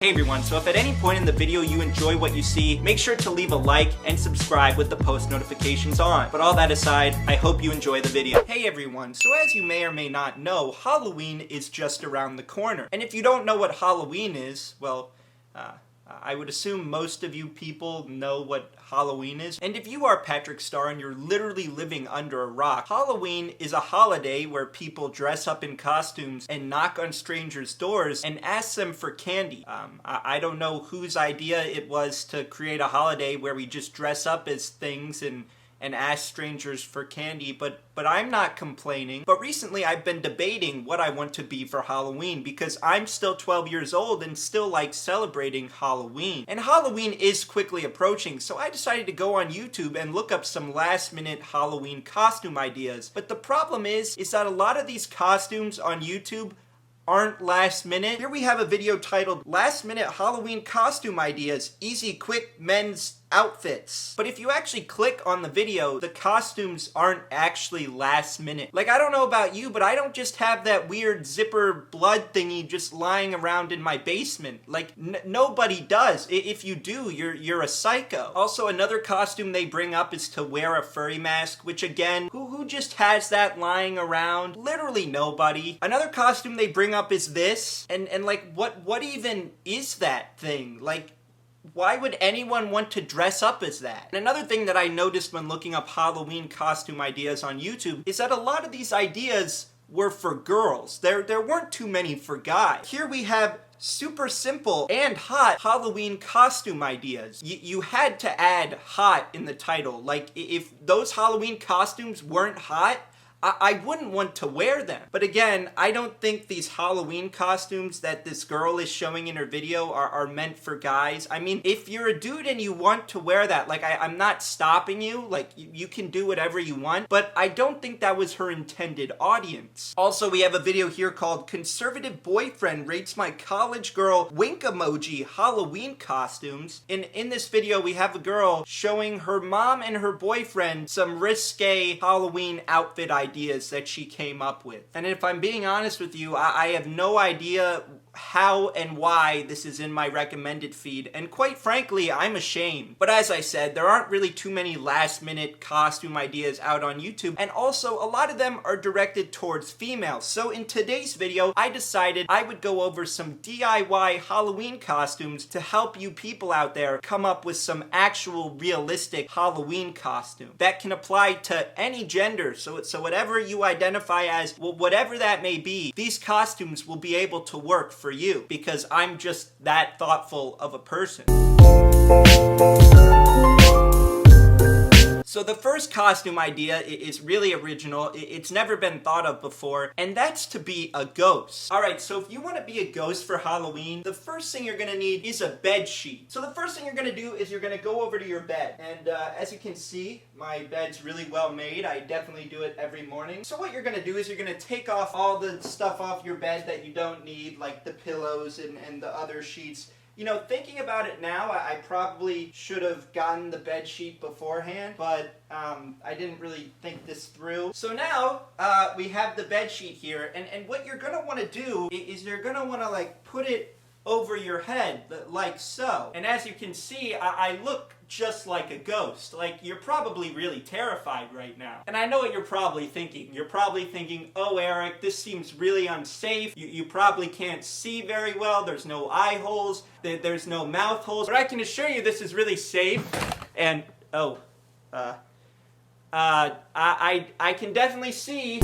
Hey everyone, so if at any point in the video you enjoy what you see, make sure to leave a like and subscribe with the post notifications on. But all that aside, I hope you enjoy the video. Hey everyone, so as you may or may not know, Halloween is just around the corner. And if you don't know what Halloween is, well, I would assume most of you people know what Halloween is. And if you are Patrick Star and you're literally living under a rock, Halloween is a holiday where people dress up in costumes and knock on strangers' doors and ask them for candy. I don't know whose idea it was to create a holiday where we just dress up as things and ask strangers for candy, but I'm not complaining. But recently I've been debating what I want to be for Halloween because I'm still 12 years old and still like celebrating Halloween. And Halloween is quickly approaching, so I decided to go on YouTube and look up some last-minute Halloween costume ideas. But the problem is that a lot of these costumes on YouTube aren't last minute. Here we have a video titled Last Minute Halloween Costume Ideas, Easy Quick Men's Outfits. But if you actually click on the video, the costumes aren't actually last minute. Like, I don't know about you, but I don't just have that weird zipper blood thingy just lying around in my basement. Like, nobody does. If you do, you're a psycho. Also, another costume they bring up is to wear a furry mask, which again, who just has that lying around? Literally nobody. Another costume they bring up is this, and like, what even is that thing? Like, why would anyone want to dress up as that? And another thing that I noticed when looking up Halloween costume ideas on YouTube is that a lot of these ideas were for girls. There weren't too many for guys. Here we have super simple and hot Halloween costume ideas. You had to add hot in the title. Like, if those Halloween costumes weren't hot, I wouldn't want to wear them. But again, I don't think these Halloween costumes that this girl is showing in her video are meant for guys. I mean, if you're a dude and you want to wear that, like, I'm not stopping you. Like, you can do whatever you want. But I don't think that was her intended audience. Also, we have a video here called Conservative Boyfriend Rates My College Girl Wink Emoji Halloween Costumes. In this video, we have a girl showing her mom and her boyfriend some risque Halloween outfit ideas that she came up with. And if I'm being honest with you, I have no idea how and why this is in my recommended feed, and quite frankly, I'm ashamed. But as I said, there aren't really too many last-minute costume ideas out on YouTube, and also a lot of them are directed towards females. So in today's video, I decided I would go over some DIY Halloween costumes to help you people out there come up with some actual realistic Halloween costume that can apply to any gender. So whatever you identify as, well, whatever that may be, these costumes will be able to work for you, because I'm just that thoughtful of a person. So the first costume idea is really original. It's never been thought of before, and that's to be a ghost. Alright, so if you want to be a ghost for Halloween, the first thing you're going to need is a bed sheet. So the first thing you're going to do is you're going to go over to your bed, and as you can see, my bed's really well made. I definitely do it every morning. So what you're going to do is you're going to take off all the stuff off your bed that you don't need, like the pillows and the other sheets. You know, thinking about it now, I probably should have gotten the bed sheet beforehand, but I didn't really think this through. So now, we have the bed sheet here, and what you're gonna wanna do is you're gonna wanna, like, put it over your head, like so. And as you can see, I look just like a ghost. Like, you're probably really terrified right now. And I know what you're probably thinking. You're probably thinking, oh Eric, this seems really unsafe. You probably can't see very well. There's no eye holes. There's no mouth holes. But I can assure you this is really safe. And, I can definitely see.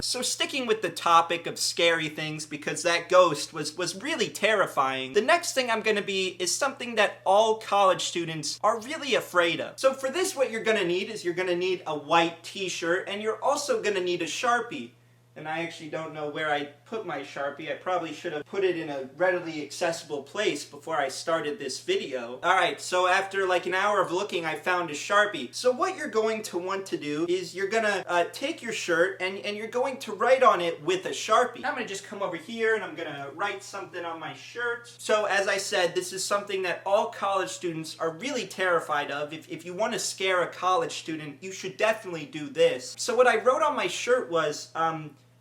So sticking with the topic of scary things, because that ghost was really terrifying, the next thing I'm gonna be is something that all college students are really afraid of. So for this, what you're gonna need is you're gonna need a white t-shirt, and you're also gonna need a Sharpie. And I actually don't know where I put my Sharpie. I probably should have put it in a readily accessible place before I started this video. Alright, so after like an hour of looking, I found a Sharpie. So what you're going to want to do is you're gonna take your shirt and you're going to write on it with a Sharpie. I'm gonna just come over here and I'm gonna write something on my shirt. So as I said, this is something that all college students are really terrified of. If you want to scare a college student, you should definitely do this. So what I wrote on my shirt was,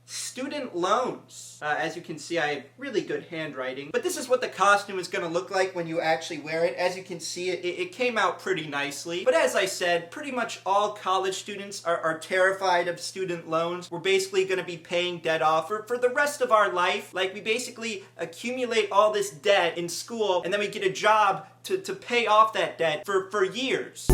student loans. As you can see, I have really good handwriting. But this is what the costume is going to look like when you actually wear it. As you can see, it came out pretty nicely. But as I said, pretty much all college students are terrified of student loans. We're basically going to be paying debt off for the rest of our life. Like, we basically accumulate all this debt in school, and then we get a job to pay off that debt for years.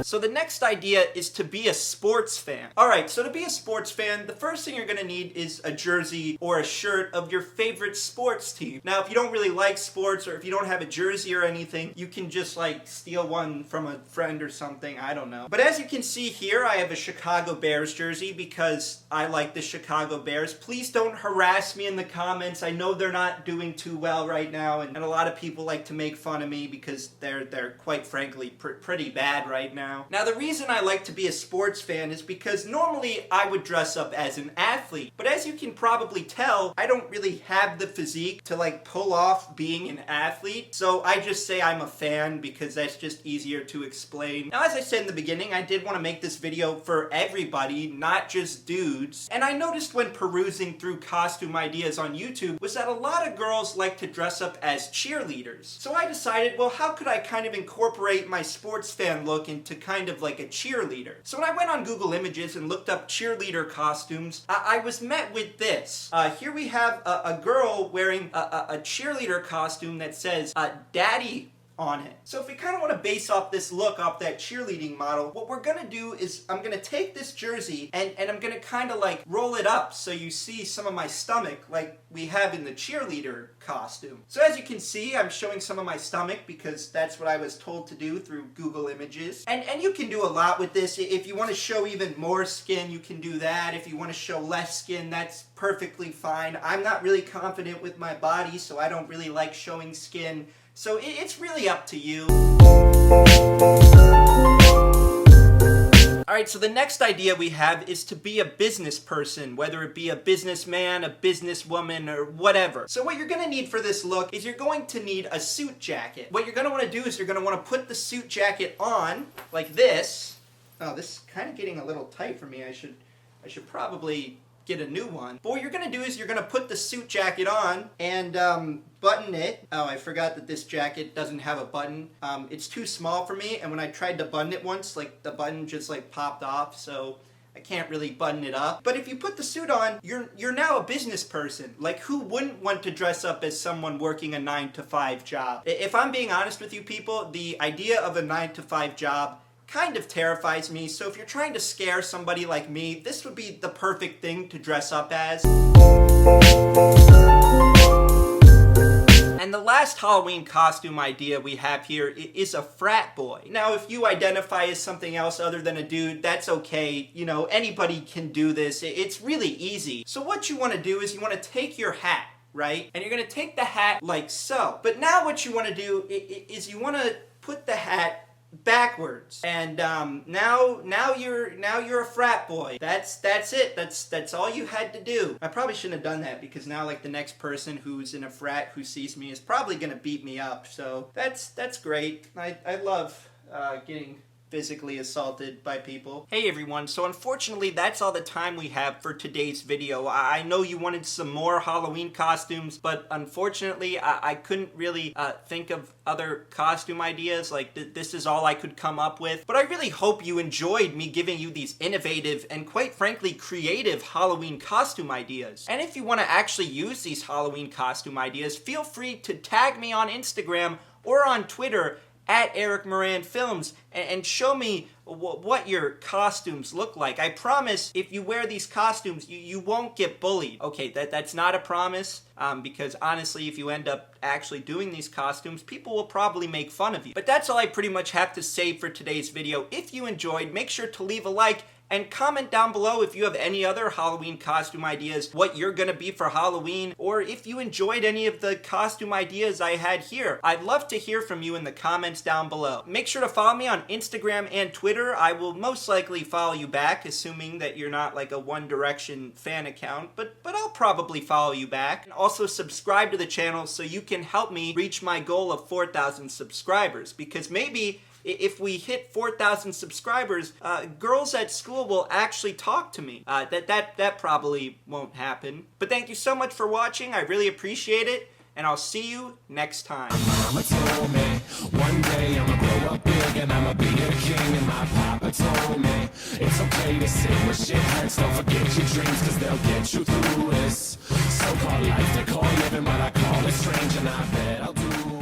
So the next idea is to be a sports fan. Alright, so to be a sports fan, the first thing you're gonna need is a jersey or a shirt of your favorite sports team. Now, if you don't really like sports, or if you don't have a jersey or anything, you can just like steal one from a friend or something, I don't know. But as you can see here, I have a Chicago Bears jersey because I like the Chicago Bears. Please don't harass me in the comments. I know they're not doing too well right now, and a lot of people like to make fun of me because they're quite frankly pretty bad right now. Now, the reason I like to be a sports fan is because normally I would dress up as an athlete. But as you can probably tell, I don't really have the physique to like pull off being an athlete. So I just say I'm a fan because that's just easier to explain. Now, as I said in the beginning, I did want to make this video for everybody, not just dudes. And I noticed when perusing through costume ideas on YouTube was that a lot of girls like to dress up as cheerleaders. So I decided, well, how could I kind of incorporate my sports fan look into kind of like a cheerleader? So when I went on Google Images and looked up cheerleader costumes, I was met with this. Here we have a girl wearing a cheerleader costume that says Daddy on it. So if we kind of want to base off this look off that cheerleading model, what we're gonna do is I'm gonna take this jersey and I'm gonna kind of like roll it up so you see some of my stomach like we have in the cheerleader costume. So as you can see, I'm showing some of my stomach because that's what I was told to do through Google Images. And you can do a lot with this. If you want to show even more skin, you can do that. If you want to show less skin, that's perfectly fine. I'm not really confident with my body, so I don't really like showing skin. So it's really up to you. Alright, so the next idea we have is to be a business person, whether it be a businessman, a businesswoman, or whatever. So what you're going to need for this look is you're going to need a suit jacket. What you're going to want to do is you're going to want to put the suit jacket on like this. Oh, this is kind of getting a little tight for me. I should probably get a new one. But what you're gonna do is you're gonna put the suit jacket on and button it. Oh, I forgot that this jacket doesn't have a button. It's too small for me, and when I tried to button it once, like the button just like popped off, so I can't really button it up. But if you put the suit on, you're now a business person. Like, who wouldn't want to dress up as someone working a 9-to-5 job? If I'm being honest with you people, the idea of a 9-to-5 job kind of terrifies me, so if you're trying to scare somebody like me, this would be the perfect thing to dress up as. And the last Halloween costume idea we have here is a frat boy. Now, if you identify as something else other than a dude, that's okay. You know, anybody can do this. It's really easy. So what you want to do is you want to take your hat, right? And you're going to take the hat like so. But now what you want to do is you want to put the hat backwards, and now you're a frat boy. That's it. That's all you had to do. I probably shouldn't have done that because now like the next person who's in a frat who sees me is probably gonna beat me up. So that's great. I love getting physically assaulted by people. Hey everyone, so unfortunately that's all the time we have for today's video. I know you wanted some more Halloween costumes, but unfortunately I couldn't really think of other costume ideas. Like this is all I could come up with. But I really hope you enjoyed me giving you these innovative and quite frankly creative Halloween costume ideas. And if you want to actually use these Halloween costume ideas, feel free to tag me on Instagram or on Twitter at Eric Moran Films and show me what your costumes look like. I promise if you wear these costumes, you won't get bullied. Okay, that's not a promise, because honestly, if you end up actually doing these costumes, people will probably make fun of you. But that's all I pretty much have to say for today's video. If you enjoyed, make sure to leave a like and comment down below if you have any other Halloween costume ideas, what you're gonna be for Halloween, or if you enjoyed any of the costume ideas I had here. I'd love to hear from you in the comments down below. Make sure to follow me on Instagram and Twitter. I will most likely follow you back, assuming that you're not like a One Direction fan account, but I'll probably follow you back. And also subscribe to the channel so you can help me reach my goal of 4,000 subscribers, because maybe if we hit 4,000 subscribers, girls at school will actually talk to me. That probably won't happen. But thank you so much for watching. I really appreciate it, and I'll see you next time. Mama told me one day I'ma grow up big and I'ma be a king. And my papa told me it's okay to sit where shit hurts. Don't forget your dreams, cause they'll get you through this so-called life they call living, but I call it strange, and I bet I'll do